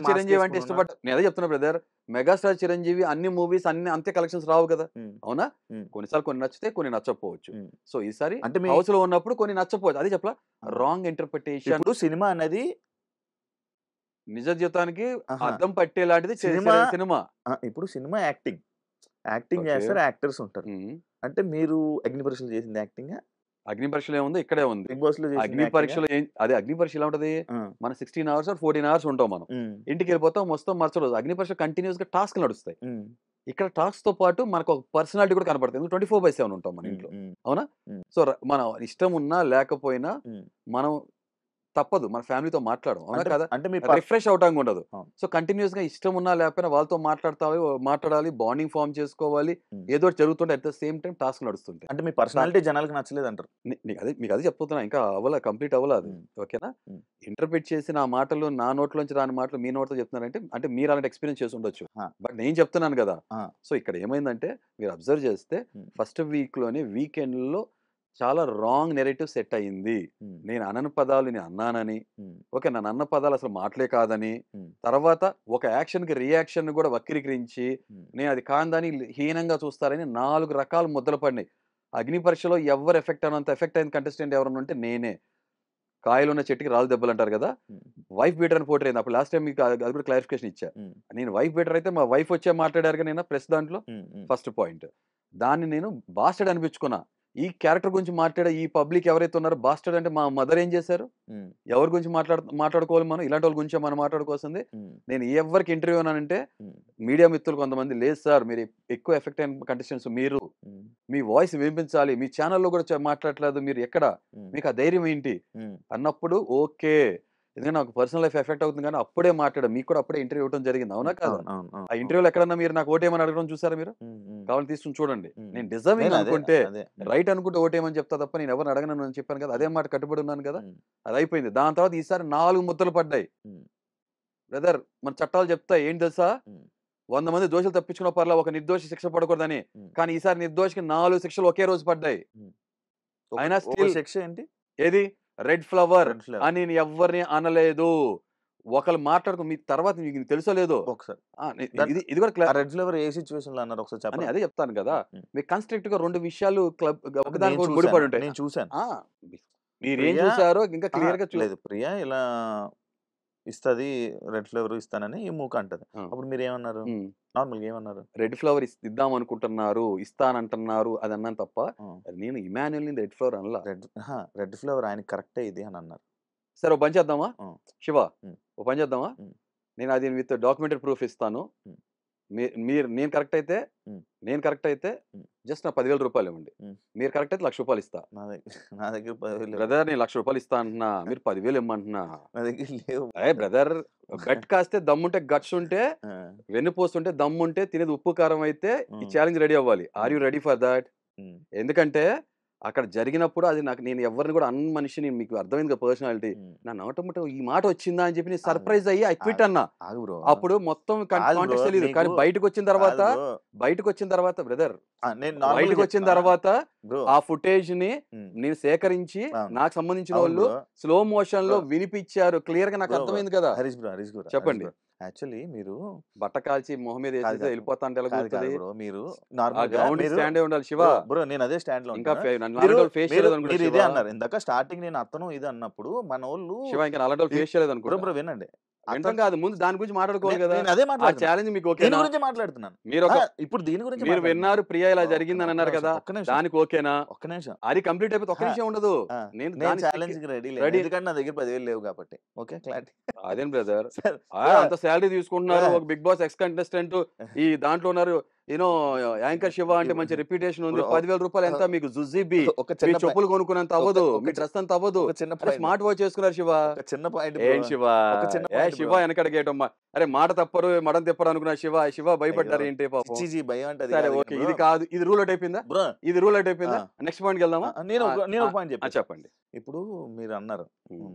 చిరంజీవి అంటే ఇష్టపడ్డా. నేను అదే చెప్తున్నా బ్రదర్, మెగాస్టార్ చిరంజీవి అన్ని మూవీస్ అన్ని అంతే కలెక్షన్స్ రావు కదా. అవునా, కొన్నిసార్లు కొన్ని నచ్చితే కొన్ని నచ్చకపోవచ్చు. సో ఈసారి అంటే హౌస్ లో ఉన్నప్పుడు కొన్ని నచ్చకపోవచ్చు, అదే చెప్పలా, రాంగ్ ఇంటర్ప్రిటేషన్.
ఇప్పుడు సినిమా అనేది
నిజ జీవితానికి అర్థం పట్టేలాంటిది సినిమా.
ఇప్పుడు సినిమా యాక్టింగ్ చేస్తారు, యాక్టర్స్ ఉంటారు. అంటే మీరు అగ్ని పరీక్షలు చేసింది యాక్టింగ్?
అగ్ని పరీక్షలు ఏముంది, ఇక్కడే ఉంది.
బిగ్ బాస్ లో
అగ్ని పరీక్షలు అదే అగ్ని పరీక్ష ఎలా ఉంటది, మన 16 hours 14 hours ఉంటాం మనం, ఇంటికి వెళ్ళిపోతాం, వస్తాం, మరుసటి రోజు. అగ్ని పరీక్ష కంటిన్యూస్ గా టాస్క్ నడుస్తాయి. ఇక్కడ టాస్క్ తో పాటు మనకు ఒక పర్సనాలిటీ కూడా కనపడుతుంది. 24/7 ఉంటాం మన ఇంట్లో. అవునా, సో మన ఇష్టం ఉన్నా లేకపోయినా మనం తప్పదు మన ఫ్యామిలీతో మాట్లాడడం, అవునా
అంటే
కదా?
అంటే మీ
రిఫ్రెష్ అవటానికి ఉండదు.
అవును.
సో కంటిన్యూస్ గా ఇష్టం ఉన్నా లేకపోయినా వాళ్ళతో మాట్లాడాలి, బాండింగ్ ఫార్మ్ చేసుకోవాలి,
ఉమ్.
ఏదో ఒకటి జరుగుతుంటే at the same time task నడుస్తుంటాయి.
అంటే మీ పర్సనాలిటీ జనాలకు నచ్చలేదు అంటారు.
మీకు అదే చెప్తున్నా, ఇంకా కంప్లీట్ అవ్వలేదు.
ఉమ్.
ఓకేనా?
ఉమ్.
ఇంటర్ప్రిట్ చేసిన ఆ మాటలు నా నోట్లోంచి రాని మాటలు మీ నోట్లో చెప్తున్నారంటే అంటే మీరు అలాంటి ఎక్స్పీరియన్స్ చేసి ఉండొచ్చు.
ఆ.
బట్ నేను చెప్తున్నాను కదా.
ఆ.
సో ఇక్కడ ఏమైందంటే మీరు అబ్జర్వ్ చేస్తే
ఉమ్.
ఫస్ట్ వీక్లోనే వీకెండ్లో చాలా రాంగ్ నెరేటివ్ సెట్ అయ్యింది.
ఉమ్.
నేను అనని పదాలు నేను అన్నానని,
ఉమ్.
ఓకే నన్ను అన్న పదాలు అసలు మాటలే కాదని,
ఉమ్.
తర్వాత ఒక యాక్షన్కి రియాక్షన్ కూడా వక్రీకరించి
ఉమ్.
నేను అది కాందని హీనంగా చూస్తారని 4 రకాల ముద్దలు పడినాయి. అగ్ని పరీక్షలో ఎవరు ఎఫెక్ట్ అయినంత ఎఫెక్ట్ అయిన కంటెస్టెంట్ ఎవరన్నా ఉంటే నేనే. కాయలున్న చెట్టుకి రాళ్ళు దెబ్బలు అంటారు కదా.
ఉమ్.
వైఫ్ బీటర్ అని పోటీ అయింది. అప్పుడు లాస్ట్ టైం మీకు అది కూడా క్లారిఫికేషన్ ఇచ్చా.
ఉమ్.
నేను వైఫ్ బీటర్ అయితే మా వైఫ్ వచ్చే మాట్లాడారు కానీ నేను ప్రెస్ దాంట్లో
ఉమ్. ఉమ్.
First point. దాన్ని నేను బాస్టర్డ్ అనిపించుకున్నా. ఈ క్యారెక్టర్ గురించి మాట్లాడే ఈ పబ్లిక్ ఎవరైతే ఉన్నారో బాస్టర్డ్ అంటే మా మదర్ ఏం చేశారు,
ఉమ్.
ఎవరి గురించి మాట్లాడుకోవాలి మనం, ఇలాంటి వాళ్ళ గురించే మనం మాట్లాడుకోవాల్సింది.
ఉమ్.
నేను ఎవరికి ఇంటర్వ్యూ అన్నానంటే
ఉమ్.
మీడియా మిత్రులు కొంతమంది లేదు సార్ మీరు ఎక్కువ ఎఫెక్ట్ అయిన కంటెస్టెంట్స్ మీరు,
ఉమ్.
మీ వాయిస్ వినిపించాలి, మీ ఛానల్లో కూడా మాట్లాడట్లేదు మీరు ఎక్కడ,
ఉమ్.
మీకు ఆ ధైర్యం ఏంటి
ఉమ్.
అన్నప్పుడు ఓకే, ఎందుకంటే నాకు పర్సనల్ లైఫ్ ఎఫెక్ట్ అవుతుంది కానీ అప్పుడే మాట్లాడాను, మీకు కూడా అప్పుడే ఇంటర్వ్యూ ఇవ్వడం జరిగింది, అవునా కదా?
అవును, అవును, అవును,
ఆ ఇంటర్వ్యూలో ఎక్కడన్నా మీరు నాకు ఓటేమని అడగడం చూసారా మీరు?
ఉమ్. ఉమ్.
కావాలని తీసుకుని చూడండి.
ఉమ్.
నేను డిజర్వింగ్
నేను అదే
అనుకుంటే
అదే
రైట్ అనుకుంటే ఓటేమని చెప్తా తప్ప నేను ఎవరిని అడగనని అని చెప్పాను కదా, అదే మాట కట్టుబడి ఉన్నాను కదా.
ఉమ్.
అది అయిపోయింది. దాని తర్వాత ఈసారి 4 ముద్దలు పడ్డాయి.
ఉమ్.
బ్రదర్ మన చట్టాలు చెప్తా ఏంటి తెలుసా,
ఉమ్.
100 మంది దోషులు తప్పించుకున్న పర్లా ఒక నిర్దోషి శిక్ష పడకూడదని.
ఉమ్.
కానీ ఈసారి నిర్దోషికి 4 శిక్షలు ఒకే రోజు పడ్డాయి. అయినా
ఒక
స్టిల్
సెక్ష ఏంటి?
ఏది రెడ్ ఫ్లవర్
రెడ్ ఫ్లేవర్
అని నేను ఎవరిని అనలేదు. ఒకళ్ళు మాట్లాడుకో మీ తర్వాత మీకు తెలుసో లేదో
ఒకసారి
ఇది కూడా
రెడ్ ఫ్లేవర్ ఏ సిచ్యువేషన్ లో అన్నారు ఒకసారి
అని
చెప్పండి.
అదే చెప్తాను కదా. మీకు కన్స్ట్రక్ట్ గా 2 విషయాలు ఒకదానికి
నేను
ఒకటి ముడిపడి ఉంటాయి.
నేను చూశాను.
మీరేం
ప్రియా
చూసారో ఇంకా క్లియర్ గా
లేదు, ప్రియా ఇలా ఇస్తది రెడ్ ఫ్లేవర్ ఇస్తానని ఈ మూక అంటది. అప్పుడు మీరు ఏమన్నారు? నార్మల్గా ఏమన్నారు?
రెడ్ ఫ్లవర్ ఇద్దాం అనుకుంటున్నారు, ఇస్తానంటున్నారు అది అన్నాను తప్ప నేను ఇమాన్యుయల్ రెడ్ ఫ్లవర్ అనలా.
రెడ్ ఫ్లేవర్ ఆయన కరెక్టే ఇది అని అన్నారు.
సరే ఓ పని చేద్దామా శివ, ఓ పని చేద్దామా,
ఉమ్.
నేను అది విత్ డాక్యుమెంటరీ ప్రూఫ్ ఇస్తాను.
ఉమ్.
మీరు నేను కరెక్ట్ అయితే
ఉమ్.
జస్ట్ నా 10,000 రూపాయలు ఇవ్వండి.
ఉమ్.
మీరు కరెక్ట్ అయితే 1,00,000 రూపాయలు ఇస్తా.
నా దగ్గర 10,000 లేవు.
బ్రదర్ నేను 1,00,000 రూపాయలు ఇస్తా అంటున్నా, మీరు 10,000 ఇమ్మంటున్నా.
నా దగ్గర లేవు.
బ్రదర్ బెట్ కాస్తే దమ్ముంటే గట్స్ ఉంటే వెన్నుపోస్తుంటే దమ్ముంటే తినేది ఉప్పు కారం అయితే ఈ ఛాలెంజ్ రెడీ అవ్వాలి. Are you ready for that? ఎందుకంటే అక్కడ జరిగినప్పుడు అది నాకు నేను ఎవరిని కూడా అన్న మనిషిని మీకు అర్థమైంది పర్సనాలిటీ నా నోటముట ఈ మాట వచ్చిందా అని చెప్పి నేను సర్ప్రైజ్ అయ్యి ఐ క్విట్ అన్నా. అప్పుడు మొత్తం కాంటాక్ట్ తెలియదు కానీ బయటకు వచ్చిన తర్వాత బ్రదర్ బయటకు వచ్చిన తర్వాత ఆ ఫుటేజ్ ని నేను సేకరించి నాకు సంబంధించిన వాళ్ళు స్లో మోషన్ లో వినిపించారు. క్లియర్ గా నాకు అర్థమైంది కదా. చెప్పండి.
యాక్చువల్లీ మీరు
బట్ట కాల్చి మొహం మీద వేసేసి వెళ్ళిపోతా అంటే ఎలా కుదురుతుంది?
మీరు
స్టాండ్ ఉండాలి శివ.
బ్రో నేను అదే స్టాండ్ లో
ఇంకా
మీరు ఇదే అన్నారు ఇందాక స్టార్టింగ్ నేను అతను ఇది అన్నప్పుడు మన వాళ్ళు
శివ ఇంకా 4 ఫేస్ చేయలేదు అనుకో.
బ్రో వినండి
అర్థం కాదు ముందు దాని గురించి మాట్లాడుకోవాలి కదా.
అదే
ఛాలెంజ్ మీకు
దీని గురించి మాట్లాడుతున్నాను.
మీరు
ఇప్పుడు దీని గురించి
మీరు విన్నారు ప్రియా ఇలా జరిగింది అని అన్నారు కదా, దానికి ఓకేనా?
ఒక్క నిమిషం
అది కంప్లీట్ అయిపోతే ఒక్క నిమిషం ఉండదు.
నేను ఛాలెంజ్ కి రెడీ ఎందుకంటే నా దగ్గర 10,000 లేవు కాబట్టి. Okay clarity.
అదేం బ్రదర్ అంత శాలరీ తీసుకుంటున్నారు, ఒక బిగ్ బాస్ ఎక్స్ కంటెస్టెంట్ ఈ దాంట్లో ఉన్నారు, యూనో యాంకర్ శివ అంటే మంచి రెప్యుటేషన్ ఉంది. 10,000 రూపాయలు ఎంత మీకు జుజీబీ మీ చెప్పులు కొనుక్కున్నంత అవ్వదు, మీ డ్రెస్ అంత అవ్వదు. స్మార్ట్ వాచ్ చేసుకున్నారు శివ.
చిన్న పాయింట్
ఏం శివ శివ వెనకడిగేటమ్మా. అరే మాట తప్పరు మడం తిప్పరు అనుకున్నా శివ భయపడ్డారు ఏంటి పాపం. సరే ఓకే ఇది కాదు, ఇది రూల్ అవుట్ అయిపోయిందా? ఇది రూల్ అవుట్ అయిపోయిందా? నెక్స్ట్ పాయింట్ వెళ్దామా?
నేను ఒక పాయింట్
చెప్పండి.
ఇప్పుడు మీరు అన్నారు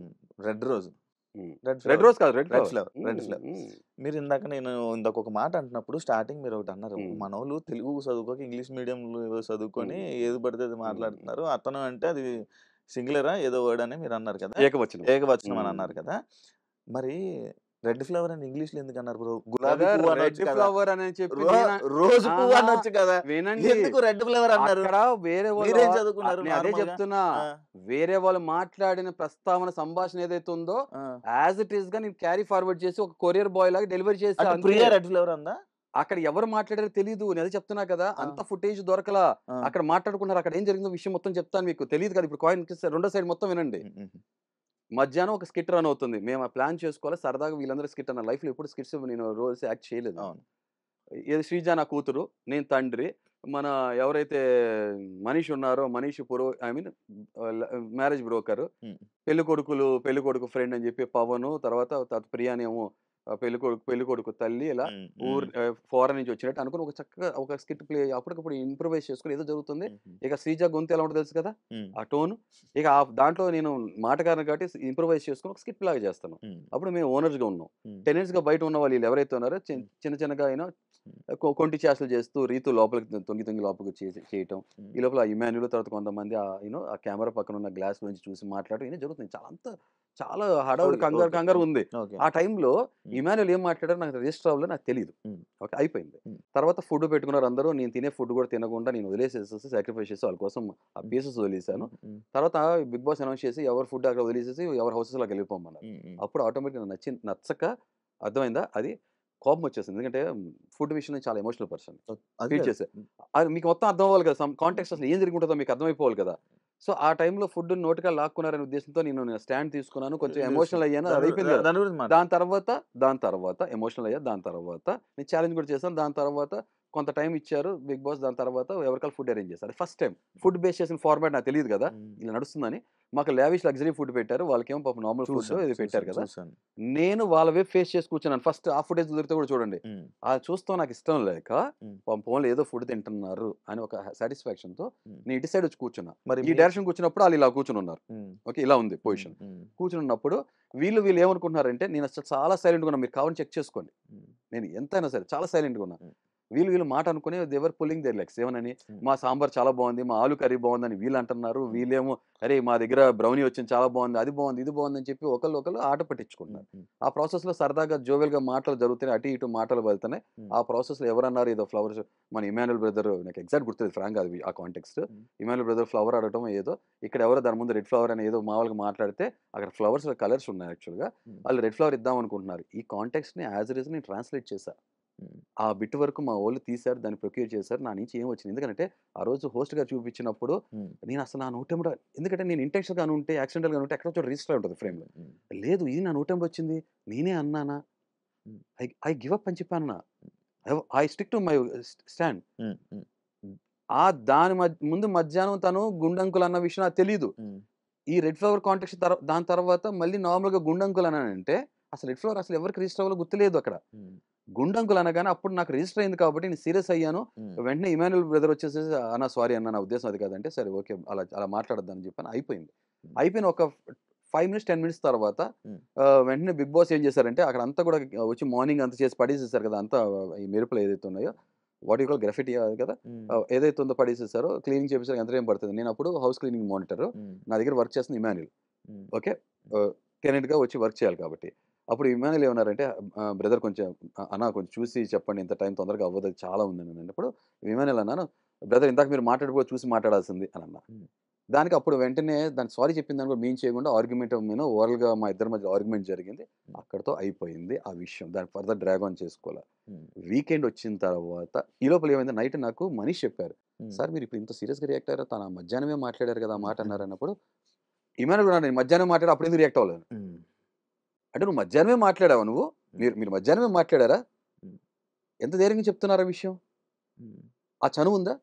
రెడ్ రోజ్
రెడ్ రోజ్ కాదు రెడ్
ఫ్లేవర్. మీరు ఇందాక ఒక మాట అంటున్నప్పుడు స్టార్టింగ్ మీరు ఒకటి అన్నారు, మన వాళ్ళు తెలుగు చదువుకోక ఇంగ్లీష్ మీడియం చదువుకొని ఏది పడితే అది మాట్లాడుతున్నారు, అతను అంటే అది సింగులరా ఏదో వర్డ్ అని మీరు అన్నారు కదా, ఏకవచనం అని అన్నారు కదా. మరి రెడ్ ఫ్లవర్ అని ఇంగ్లీష్ లో ఎందుకు అన్నారు బ్రో? గులాబీ పువ్వు అనొచ్చు కదా, రోజు పువ్వు అనొచ్చు కదా, ఎందుకు రెడ్ ఫ్లవర్ అన్నారు?
వేరే
మీరేం చదువుకున్నారు?
అదే చెప్తున్నా, వేరే వాళ్ళు మాట్లాడిన ప్రస్తావన సంభాషణ ఏదైతే ఉందో యాజ్ ఇట్ ఈస్ గా నేను క్యారీ ఫార్వర్డ్ చేసి ఒక కొరియర్ బాయ్ లాగా డెలివరీ చేసి
ప్రియా రెడ్ ఫ్లవర్ అందా?
అక్కడ ఎవరు మాట్లాడారో తెలియదు, నేను అదే చెప్తున్నా కదా. అంత ఫుటేజ్ దొరకలా, అక్కడ మాట్లాడుకున్నారు, అక్కడ ఏం జరిగిందో విషయం మొత్తం చెప్తాను మీకు. తెలియదు కదా ఇప్పుడు కాయిన్ రెండో సైడ్ మొత్తం వినండి. మధ్యాహ్నం ఒక స్కిట్ రన్ అవుతుంది, మేము ఆ ప్లాన్ చేసుకోవాలి సరదాగా వీళ్ళందరూ స్కిట్ అన్న. లైఫ్ లో ఎప్పుడు స్కిట్స్ నేను రోజు యాక్ట్ చేయలేదు. ఏది శ్రీజ నా కూతురు, నేను తండ్రి, మన ఎవరైతే మనీష్ ఉన్నారో, Manish I mean marriage broker, పెళ్లి కొడుకు ఫ్రెండ్ అని చెప్పి పవన్, తర్వాత ప్రియానేమో పెళ్లి కొడుకు తల్లి, ఇలా ఫారెన్ నుంచి వచ్చినట్టు అనుకుని ఒక చక్కగా ఒక స్కిట్ ప్లే అప్పటికప్పుడు ఇంప్రూవైజ్ చేసుకుని ఏదో జరుగుతుంది. ఇక శ్రీజ గొంతు ఎలా ఉంటుందో తెలుసు కదా, ఆ టోన్. ఇక దాంట్లో నేను మాటగారిని కాబట్టి ఇంప్రూవైజ్ చేసుకుని ఒక స్కిట్ లాగా చేస్తాను. అప్పుడు మేము ఓనర్స్గా ఉన్నాం. టెనెంట్స్గా బయట ఉన్న వాళ్ళు ఎవరైతే ఉన్నారో చిన్నగా అయినా కొంటి చేష్టలు చేస్తూ రీతు లోపలికి తొంగి లోపలికి చేయటం. ఈ లోపల ఇమాన్యుల్ తర్వాత కొంతమంది ఆ కెమెరా పక్కన ఉన్న గ్లాస్ నుంచి చూసి మాట్లాడటం ఇవన్నీ జరుగుతుంది. చాలా హడావుడి కంగారు ఉంది. ఆ టైంలో ఇమాన్యుల్ ఏం మాట్లాడారో నాకు రిజిస్టర్ అవ్వలేదు, నాకు తెలియదు. ఓకే, అయిపోయింది. తర్వాత ఫుడ్ పెట్టుకున్నారు అందరూ. నేను తినే ఫుడ్ కూడా తినకుండా నేను వదిలేసేసి సాక్రిఫైస్ చేసి వాళ్ళ కోసం ఆ పీసెస్ వదిలేసాను. తర్వాత బిగ్ బాస్ అనౌన్స్ చేసి ఎవరు ఫుడ్ అక్కడ వదిలేసేసి ఎవరి హౌసెస్లోకి వెళ్ళిపోమన్నారు. అప్పుడు ఆటోమేటిక్గా నచ్చక అర్థమైందా, అది కోపం వచ్చేసింది. ఎందుకంటే ఫుడ్ విషయంలో చాలా ఎమోషనల్ పర్సన్ ఫీల్ చేసే. అది మీకు మొత్తం అర్థం అవ్వాలి కదా, సమ్ కాంటెక్స్ట్ అసలు ఏం జరుగుతుందో మీకు అర్థమైపోవాలి కదా. సో ఆ టైంలో ఫుడ్ నోటిగా లాక్కున్నారనే ఉద్దేశంతో నేను స్టాండ్ తీసుకున్నాను, కొంచెం ఎమోషనల్ అయ్యాను. అది అయిపోయింది కదా. దాని తర్వాత ఎమోషనల్ అయ్యా. దాని తర్వాత నేను ఛాలెంజ్ కూడా చేశాను. దాని తర్వాత కొంత టైం ఇచ్చారు బిగ్ బాస్. దాని తర్వాత ఎవరికాల ఫుడ్ అరేంజ్ చేశారు. ఫస్ట్ టైం ఫుడ్ బేస్ చేసిన ఫార్మాట్ నాకు తెలియదు కదా, ఇలా నడుస్తుందని. మాకు లావిష్ లగ్జరీ ఫుడ్ పెట్టారు, వాళ్ళకేమో పాపం నార్మల్ ఫుడ్ ఇది పెట్టారు కదా. నేను వాళ్ళ వైపు ఫేస్ చేసి కూర్చున్నాను. ఫస్ట్ ఆ ఫుటేజ్ దొరికితే కూడా చూడండి. అది చూస్తాం నాకు ఇష్టం లేక ఫోన్లో ఏదో ఫుడ్ తింటున్నారు అని ఒక సాటిస్ఫాక్షన్ తో నేను ఇటు సైడ్ వచ్చి కూర్చున్నా. మరి ఈ డైరెక్షన్ కూర్చున్నప్పుడు వాళ్ళు ఇలా కూర్చుని ఉన్నారు. ఓకే, ఇలా ఉంది పొజిషన్. కూర్చుని ఉన్నప్పుడు వీళ్ళు ఏమనుకుంటున్నారంటే నేను అసలు చాలా సైలెంట్గా ఉన్నా, మీరు కావాలని చెక్ చేసుకోండి, నేను ఎంతైనా సరే చాలా సైలెంట్గా ఉన్నా. వీళ్ళు మాట అనుకుని దేవర్ పుల్లింగ్ దేర్ లెగ్స్. ఏమనని, మా సాంబార్ చాలా బాగుంది, మా ఆలు కర్రీ బాగుందని వీళ్ళు అంటున్నారు. వీళ్ళేమో అరే మా దగ్గర బ్రౌనీ వచ్చింది చాలా బాగుంది, అది బాగుంది, ఇది బాగుంది అని చెప్పి ఒకళ్ళు ఆట పట్టించుకుంటున్నారు. ఆ ప్రాసెస్ లో సరదాగా జోవెల్గా మాటలు జరుగుతున్నాయి, అటు ఇటు మాటలు వెళ్తున్నాయి. ఆ ప్రాసెస్ లో ఎవరన్నారు ఏదో ఫ్లవర్స్, మన ఇమాన్యుల్ బ్రదర్, నాకు ఎగ్జాక్ట్ గుర్తుంది ఫ్రాంక్ అది ఆ కాంటెక్స్ట్. ఇమాన్యుల్ బ్రదర్ ఫ్లవర్ ఆడటం ఏదో, ఇక్కడ ఎవరో దాని ముందు రెడ్ ఫ్లవర్ అని ఏదో మామూలుగా మాట్లాడితే అక్కడ ఫ్లవర్స్ కలర్స్ ఉన్నాయి. యాక్చువల్గా వాళ్ళు రెడ్ ఫ్లవర్ ఇద్దాం అనుకుంటున్నారు. ఈ కాంటెక్స్ట్ ని యాజ్ ఇట్ ఈస్ నేను ట్రాన్స్లేట్ చేశాను. ఆ బిట్ వరకు మా వాళ్ళు తీశారు, దాన్ని ప్రొక్యూర్ చేశారు. నా నుంచి ఏం వచ్చింది, ఎందుకంటే ఆ రోజు హోస్ట్ గా చూపించినప్పుడు నేను అసలు నా నోటెంబర్, ఎందుకంటే నేను ఇంటెన్షన్ గా ఉంటే యాక్సిడెంటల్ గా ఉంటే ఎక్కడ చోట రిజిస్టర్ ఉంటుంది ఫ్రేమ్ లో. లేదు, ఇది నా నోటెంబర్ వచ్చింది, నేనే అన్నానా, ఐ గివ్ అప్ అని చెప్పాను. I stick to my stand. దాని ముందు మధ్యాహ్నం తను గుండంకులు అన్న విషయం నాకు తెలియదు. ఈ రెడ్ ఫ్లవర్ కాంటెక్స్ట్ దాని తర్వాత మళ్ళీ నార్మల్ గా గుండంకులు అన్నానంటే అసలు రెడ్ ఫ్లవర్ అసలు ఎవరికి రిజిస్టర్ అవ్వాలో గుర్తులేదు. అక్కడ గుండంకులు అనగానే అప్పుడు నాకు రిజిస్టర్ అయింది కాబట్టి నేను సీరియస్ అయ్యాను. వెంటనే ఇమాన్యుల్ బ్రదర్ వచ్చేసి అన్న సారీ అన్న, నా ఉద్దేశం అది కాదంటే సరే ఓకే అలా మాట్లాడద్దని చెప్పాను. అయిపోయిన ఒక 5 minutes 10 minutes తర్వాత వెంటనే బిగ్ బాస్ ఏం చేశారంటే అక్కడ అంతా కూడా వచ్చి మార్నింగ్ అంతా చేసి పడేసేసారు కదా, అంతా ఈ మెరుపులు ఏదైతే ఉన్నాయో వాట్ యూ కాల్ గ్రాఫిటీ కదా, ఏదైతే ఉందో పడేసేసారో క్లీనింగ్ చేసేసరికి ఎంత ఏం పడుతుంది. నేను అప్పుడు హౌస్ క్లీనింగ్ మానిటర్, నా దగ్గర వర్క్ చేస్తుంది ఇమాన్యుల్. ఓకే, టెనెంట్ గా వచ్చి వర్క్ చేయాలి కాబట్టి. అప్పుడు ఇమాన్యుల్ ఏమన్నారంటే బ్రదర్ కొంచెం కొంచెం చూసి చెప్పండి, ఇంత టైం తొందరగా అవ్వదు, చాలా ఉందని అన్నప్పుడు ఇమాన్యుల్ అన్నాను, బ్రదర్ ఇందాక మీరు మాట్లాడిపో చూసి మాట్లాడాల్సింది అని అన్నా. దానికి అప్పుడు వెంటనే దాన్ని సారీ చెప్పింది దాన్ని కూడా మీన్ చేయకుండా ఆర్గ్యుమెంట్ మీద ఓవరాల్గా మా ఇద్దరి మధ్య ఆర్గ్యుమెంట్ జరిగింది. అక్కడతో అయిపోయింది ఆ విషయం. దాన్ని ఫర్దర్ డ్రాగ్ ఆన్ చేసుకోవాలి. వీకెండ్ వచ్చిన తర్వాత ఈ లోపల ఏమైంది, నైట్ నాకు మనీష్ చెప్పారు, సార్ మీరు ఇప్పుడు ఇంత సీరియస్గా రియాక్ట్ అయ్యారు, తన మధ్యాహ్నమే మాట్లాడారు కదా మాట అన్నారు అన్నప్పుడు ఇమాన్యుల్ కూడా నేను మధ్యాహ్నం మాట్లాడి అప్పుడు ఎందుకు రియాక్ట్ అవ్వలేదు అంటే, నువ్వు మధ్యాహ్నమే మాట్లాడావా, మీరు మధ్యాహ్నమే మాట్లాడారా, ఎంత ధైర్యంగా చెప్తున్నారా విషయం, ఆ చనువు ఉందా,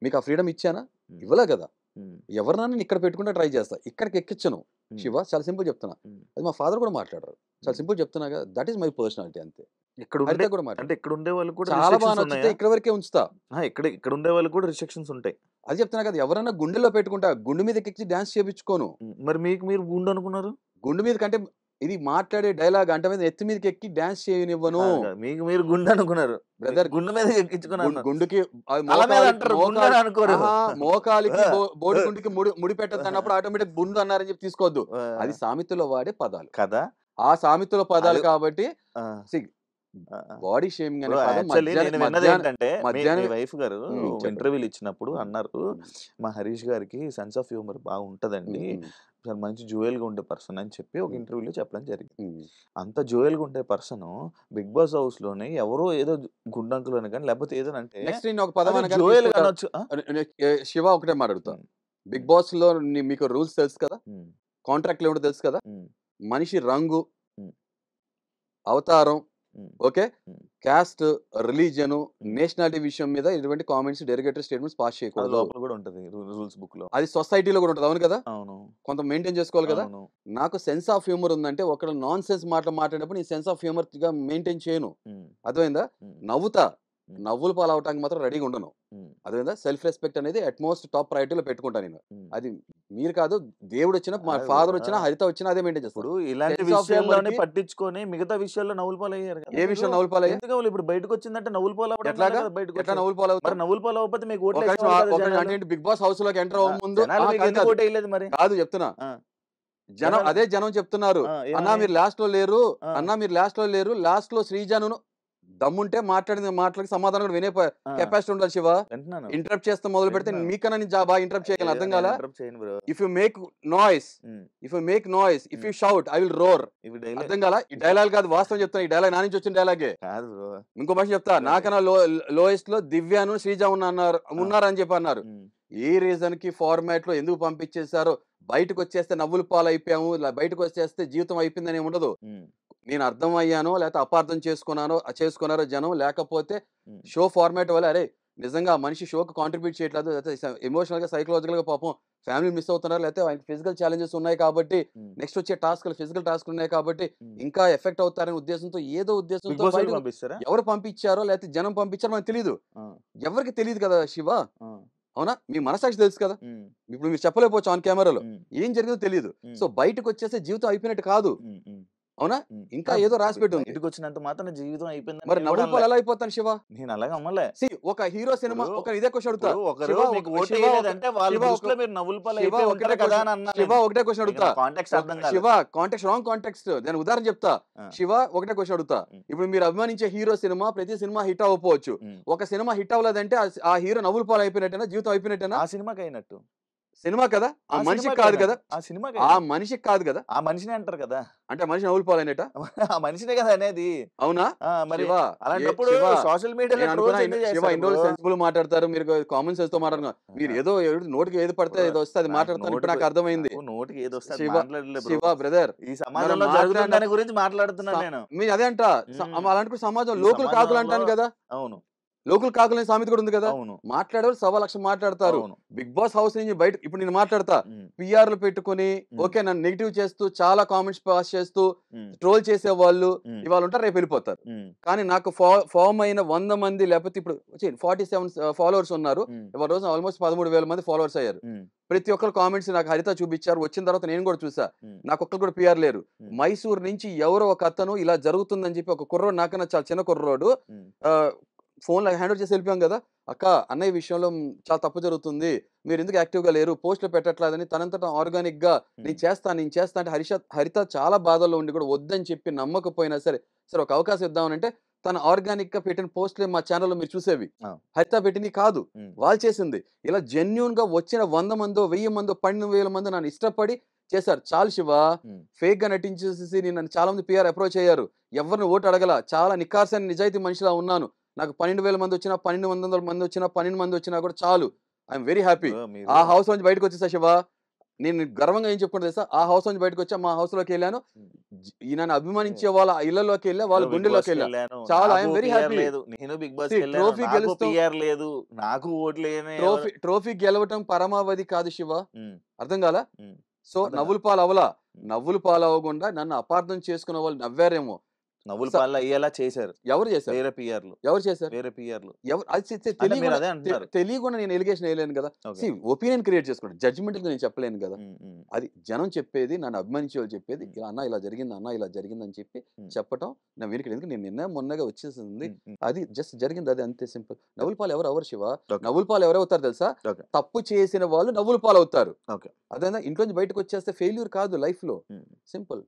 మీకు ఆ ఫ్రీడమ్ ఇచ్చానా, ఇవ్వలే కదా. ఎవరినైనా ఇక్కడ పెట్టుకుంటే ట్రై చేస్తా, ఇక్కడికి ఎక్కించను శివ, చాలా సింపుల్ చెప్తున్నా. అది మా ఫాదర్ కూడా మాట్లాడారు, చాలా సింపుల్ చెప్తున్నా కదా, దట్ ఈస్ మై పర్సనాలిటీ అంతే.
ఇక్కడ ఉండే వాళ్ళు కూడా
చాలా బాగా నచ్చితే ఇక్కడ వరకే ఉంచుతా,
ఇక్కడ ఉండే వాళ్ళు కూడా రిస్ట్రిక్షన్స్ ఉంటాయి.
అది చెప్తున్నా కదా, ఎవరైనా గుండెలో పెట్టుకుంటా, గుండె మీద ఎక్కించి డాన్స్ చేయించుకోను.
మరి మీరు గుండు అనుకున్నారు,
గుండె మీద కంటే ఇది మాట్లాడే డైలాగ్ అంటే మీద ఎత్తి మీదకి ఎక్కి డాన్స్ చేయనివ్వను.
మీరు గుండె అనుకున్నారు
బ్రదర్,
గుండె మీద ఎక్కించుకున్నారు.
గుండుకి మోకాలికి బోడి గుండుకి ముడి పెట్టద్దు అన్నప్పుడు ఆటోమేటిక్ గుండు అన్నారని చెప్పి తీసుకోవద్దు. అది సామెతలో వాడే పదాలు కదా, ఆ సామెతలో పదాలు కాబట్టి బాడీ షేమింగ్ అనే
మధ్యాహ్నం వైఫ్ గారు ఇంటర్వ్యూలు ఇచ్చినప్పుడు అన్నారు, మా హరీష్ గారికి సెన్స్ ఆఫ్ హ్యూమర్ బాగా ఉంటదండి, మంచి జోయల్ గా ఉండే పర్సన్ అని చెప్పి ఒక ఇంటర్వ్యూలో చెప్పడం జరిగింది. అంత జోయల్ గా ఉండే పర్సన్ బిగ్ బాస్ హౌస్ లోనే ఎవరో ఏదో గుండంకులు అని కానీ లేకపోతే ఏదో అంటే
శివ ఒకటే మాట్లాడుతా, బిగ్ బాస్ లో మీకు రూల్స్ తెలుసు కదా, కాంట్రాక్ట్ ఏమిటో తెలుసు కదా, మనిషి రంగు అవతారం ఓకే, క్యాస్ట్, రిలీజియన్, నేషనాలిటీ విషయం మీద ఇటువంటి కామెంట్స్, డెరిగేటరీ స్టేట్మెంట్స్ పాస్ చేయకూడదు.
లోపల కూడా ఉంటది రూల్స్ బుక్ లో.
అది సొసైటీలో కూడా ఉంటుంది, అవును కదా,
అవును
కొంత మెయింటైన్ చేసుకోవాలి కదా.
అవును.
నాకు సెన్స్ ఆఫ్ హ్యూమర్ ఉందంటే ఒకళ్ళు నాన్ సెన్స్ మాటలు మాట్లాడినప్పుడు నీ సెన్స్ ఆఫ్ హ్యూమర్ గా మెయింటైన్ చేయను. అర్థమైందా? నవ్వుతా, నవ్వులు పాలవటానికి మాత్రం రెడీగా ఉండను. అదేవిధంగా సెల్ఫ్ రెస్పెక్ట్ అనేది అట్మోస్ట్ టాప్ ప్రయారిటీలో పెట్టుకుంటాను నేను. అది మీరు కాదు, దేవుడు వచ్చినా, మా ఫాదర్ వచ్చినా, హరిత వచ్చినా అదే మెయింటైన్ చేస్తాడు.
ఇప్పుడు ఇలాంటి
Sense of
విషయాల్లోనే
humor కి-
పట్టించుకొని మిగతా విషయాల్లో నవ్వులు పాలయ్యారు కదా.
ఏ విషయం నవ్వులు పాలయ్యా?
ఎందుకు వాళ్ళు ఇప్పుడు బయటకు వచ్చిందంటే నవ్వులు పాలు అవ్వడం
ఎట్లాగా?
వల్లే కదా బయటకు
ఎట్లా
వచ్చేది.
నవ్వులు పాలవుతారు?
మరి నవ్వులు పాలు అవ్వకపోతే మీకు ఓట్లు
ఒక నిమిషం,
వేసేవాళ్ళు కదా
ఒక నిమిషం,
జనాలు.
అంటే బిగ్ బాస్ హౌస్ లోకి ఎంటర్ అవ్వ ముందు
జనాలు మీకు ఎందుకు ఓటు వేయలేదు మరి?
కాదు చెప్తున్నా,
ఆ,
జనం
జనాలు-
అదే జనం చెప్తున్నారు,
ఏమని?
అన్నా మీరు లాస్ట్ లో లేరు,
ఆ.
అన్నా మీరు లాస్ట్ లో లేరు, లాస్ట్ లో శ్రీజాను దమ్ముంటే మాట్లాడిన మాటలకి సమాధానం కూడా వినే
ఆ,
కెపాసిటీ ఉండాలి శివ.
వింటున్నాను.
ఇంటరప్ట్ చేస్తే మొదలు పెడితే
వింటున్నాను.
మీకన్నా నేను బాగా ఇంటరప్ట్ చేయగలను, అర్థం కాలా?
interrupt చేయను bro.
If you make noise,
um,
if you make noise, if you shout I will roar.
ఇవి dialogue
అర్థం కాలా? ఈ డైలాగ్ కాదు, వాస్తవం చెప్తాను, ఈ డైలాగ్ నా నుంచి వచ్చిన డైలాగే.
కాదు బ్రో.
ఇంకో భాష చెప్తా, నాకన్నా లోయెస్ట్ లో దివ్యాను శ్రీజ ఉన్నారని చెప్పి అన్నారు. ఏ రీజన్ కి ఫార్మాట్ లో ఎందుకు పంపించేశారో, బయటకు వచ్చేస్తే నవ్వులు పాలు అయిపోయాము, బయటకు వచ్చేస్తే జీవితం అయిపోయిందని ఉండదు. నేను అర్థం అయ్యానో లేకపోతే అపార్థం చేసుకున్నారో జనం, లేకపోతే షో ఫార్మాట్ వల్ల అరే నిజంగా ఆ మనిషి షోకి కాంట్రిబ్యూట్ చేయట్లేదు, లేకపోతే ఎమోషనల్ గా సైకలాజికల్ గా పాపం ఫ్యామిలీ మిస్ అవుతున్నారు, లేకపోతే ఆయనకి ఫిజికల్ ఛాలెంజెస్ ఉన్నాయి కాబట్టి, నెక్స్ట్ వచ్చే ఫిజికల్ టాస్క్ ఉన్నాయి కాబట్టి ఇంకా ఎఫెక్ట్ అవుతారనే ఉద్దేశంతో, ఏదో
బిగ్
ఉద్దేశంతో
బాస్
బయటకు
పంపిస్తారా?
ఎవరు పంపించారో లేకపోతే జనం పంపించారో మనకు తెలియదు. ఎవరికి తెలియదు కదా శివ, అవునా? మీ మనసాక్షి తెలుసు కదా. ఇప్పుడు మీరు చెప్పలేకపోవచ్చు ఆన్ కెమెరాలో ఏం జరిగిందో తెలియదు. సో బయటకు వచ్చేస్తే జీవితం అయిపోయినట్టు కాదు, అవునా? ఇంకా ఏదో రాసి పెట్టి ఉంది.
ఇంటికి వచ్చినంత మాత్రం జీవితం అయిపోయింది.
మరి నవ్వులు పాలు ఎలా అయిపోతాను శివ?
నేను అలాగే అమ్మలే.
ఒక హీరో సినిమా,
ఇప్పుడు-
ఒక ఇదే క్వశ్చన్ అడుగుతా,
ఒకరు
శివ,
మీకు
ఒక-
ఓటు
శివ
వేయలేదంటే వాళ్ళ
శివ
దృష్టిలో
ఒక-
మీరు నవ్వులు పాలు
శివ
అయిపోయి
ఒకటే
ఉంటారు కదా
question-
అని అన్నా
శివ
నేను.
ఒకటే క్వశ్చన్ అడుగుతా,
కాంటాక్ట్ అర్థం కాదు.
శివ కాంటెక్స్ట్ రాంగ్ కాంటెక్స్ట్, నేను ఉదాహరణ చెప్తా.
ఆ.
శివ ఒకటే క్వశ్చన్ అడుగుతా, ఇప్పుడు మీరు అభిమానించే హీరో సినిమా ప్రతి సినిమా హిట్ అవ్వకపోవచ్చు, ఒక సినిమా హిట్ అవ్వలేదంటే ఆ హీరో నవ్వులు పాలు అయిపోయినట్టేనా, జీవితం అయిపోయినట్టేనా?
ఆ సినిమాకి అయినట్టు.
సినిమా కదా, ఆ మనిషికి
సినిమాకి
కాదు కదా,
అయినట్టు. ఆ సినిమాకి
ఆ
అయినట్టు.
మనిషికి కాదు కదా,
ఆ మనిషిని అంటారు కదా.
అంటే ఆ మనిషి నవ్వులు పాలైనట,
ఆ మనిషినే కదా అనేది.
అవునా?
మరి
శివ,
అలాంటప్పుడు
శివ,
సోషల్
నేను
మీడియాలో
అనుకున్నా
ట్రోల్స్ ఎందుకు
శివ
చేస్తారు
ఇన్ని రోజులు
bro?
సెన్సిబుల్ మాట్లాడతారు, మీరు కామన్ సెన్స్ తో మాట్లాడుతున్నారు, మీరు ఏదో నోటికి ఏది పడితే
Bro,
ఏదో వస్తే అది
నాకు
మాట్లాడతారు, ఇప్పుడు నాకు
నోటికి-
అర్థమైంది.
నాకు నోటికి ఏది వస్తే అది
శివ,
మాట్లాడలే bro.
శివ బ్రదర్,
ఈ సమాజంలో
మనం
జరుగుతున్న
మాట్లాడిన-
దాని గురించి మాట్లాడుతున్నాను నేను.
మీరు అదే అంట, అలాంటి సమాజం
ఈ
లోకులు కాకులు
సమాజంలో-
అంటాను కదా,
అవును
లోకులు కాకులు అనే సామెత కూడా ఉంది కదా.
అవును
మాట్లాడేవారు 1,00,000 మాట్లాడతారు.
అవును.
బిగ్ బాస్ హౌస్ నుంచి బయట ఇప్పుడు నేను మాట్లాడతా, పిఆర్లు పెట్టుకుని ఓకే నన్ను నెగిటివ్ చేస్తూ చాలా కామెంట్స్ పాస్ చేస్తూ ట్రోల్ చేసే వాళ్ళు ఇవాళ ఉంటారు, రేపు వెళ్ళిపోతారు. కానీ నాకు ఫామ్ అయిన 100 మంది లేకపోతే ఇప్పుడు 47 ఫాలోవర్స్ ఉన్నారు, ఇవాళ రోజు ఆల్మోస్ట్ 13,000 మంది ఫాలోవర్స్ అయ్యారు. ప్రతి ఒక్కరు కామెంట్స్ నాకు హరిత చూపించారు, వచ్చిన తర్వాత నేను కూడా చూసా, నాకు ఒక్కరు కూడా పిఆర్ లేరు. మైసూర్ నుంచి ఎవరో ఒక అతను ఇలా జరుగుతుందని చెప్పి ఒక కుర్రోడు, నాకన్నా చాలా చిన్న కుర్రోడు, ఫోన్ లో హ్యాండ్ ఓవర్ చేసి వెళ్ళిపోయాం కదా, అక్క అన్నయ్య విషయంలో చాలా తప్పు జరుగుతుంది, మీరు ఎందుకు యాక్టివ్ గా లేరు, పోస్టులు పెట్టట్లేదని తనంతటా ఆర్గానిక్ గా నేను చేస్తా అంటే హరిత చాలా బాధల్లో ఉండి కూడా వద్దని చెప్పి నమ్మకపోయినా సరే సరే ఒక అవకాశం ఇద్దామనంటే తన ఆర్గానిక్ గా పెట్టిన పోస్టులే మా ఛానల్లో మీరు చూసేవి, హరిత పెట్టింది కాదు, వాళ్ళు చేసింది. ఇలా జెన్యూన్ గా వచ్చిన 100 మందో 1000 మందో 12,000 మంది నన్ను ఇష్టపడి చేశారు. చాలు శివ, ఫేక్ గా నటించేసి నన్ను చాలా మంది పిఆర్ అప్రోచ్ అయ్యారు, ఎవరిని ఓటు అడగల, చాలా నిఖార్సైన నిజాయితీ మనిషిలా ఉన్నాను. నాకు 12,000 మంది వచ్చినా 1,200 మంది వచ్చినా 12 మంది వచ్చినా కూడా చాలు, ఐఎమ్ వెరీ హ్యాపీ. ఆ హౌస్ నుంచి బయటకు వచ్చేసా శివ, నేను గర్వంగా ఏం చెప్పుకుంటా తెలుసా, ఆ హౌస్ నుంచి బయటకు వచ్చా, మా హౌస్ లోకి వెళ్ళాను, నన్ను అభిమానించే వాళ్ళ ఇళ్లలోకి వెళ్ళా, వాళ్ళ గుండెల్లోకి వెళ్ళా, చాలా ఐఎమ్ వెరీ హ్యాపీ.
నేను బిగ్ బాస్
ట్రోఫీ గెలుస్తాం,
లేదు, నాకు ఓట్లేనే.
ట్రోఫీ గెలవటం పరమావధి కాదు శివ, అర్థం కాలా? సో నవ్వులు పాలు అవలా, నవ్వులు పాలు అవ్వకుండా నన్ను అపార్థం చేసుకున్న వాళ్ళు నవ్వారేమో,
నవ్వులు పాలు అయ్యేలా చేశారు.
ఎవరు చేశారు?
వేరే పిఆర్లు.
ఎవరు చేశారు?
వేరే పిఆర్లు.
ఎవరు? అది
మీరు అదే అంటున్నారు.
తెలియకుండా నేను ఎలిగేషన్ వేయలేను కదా, ఒపీనియన్ క్రియేట్ చేసుకుంటాను, జడ్జ్మెంట్ నేను చెప్పలేను కదా. అది జనం చెప్పేది, నన్ను అభిమానించే వాళ్ళు చెప్పేది, ఇలా అన్న ఇలా జరిగింది, అన్న ఇలా జరిగింది అని చెప్పి చెప్పటం నా వెనుక, ఎందుకు నేను నిన్న మొన్నగా వచ్చేసింది, అది జస్ట్ జరిగింది, అది అంతే సింపుల్. నవ్వుల పాలు ఎవరు శివ? నవ్వుల పాలు ఎవరు అవుతారు తెలుసా? తప్పు చేసిన వాళ్ళు నవ్వుల పాలు అవుతారు. అదే ఇంట్లో నుంచి బయటకు వచ్చేస్తే ఫెయిల్యూర్ కాదు లైఫ్ లో, సింపుల్.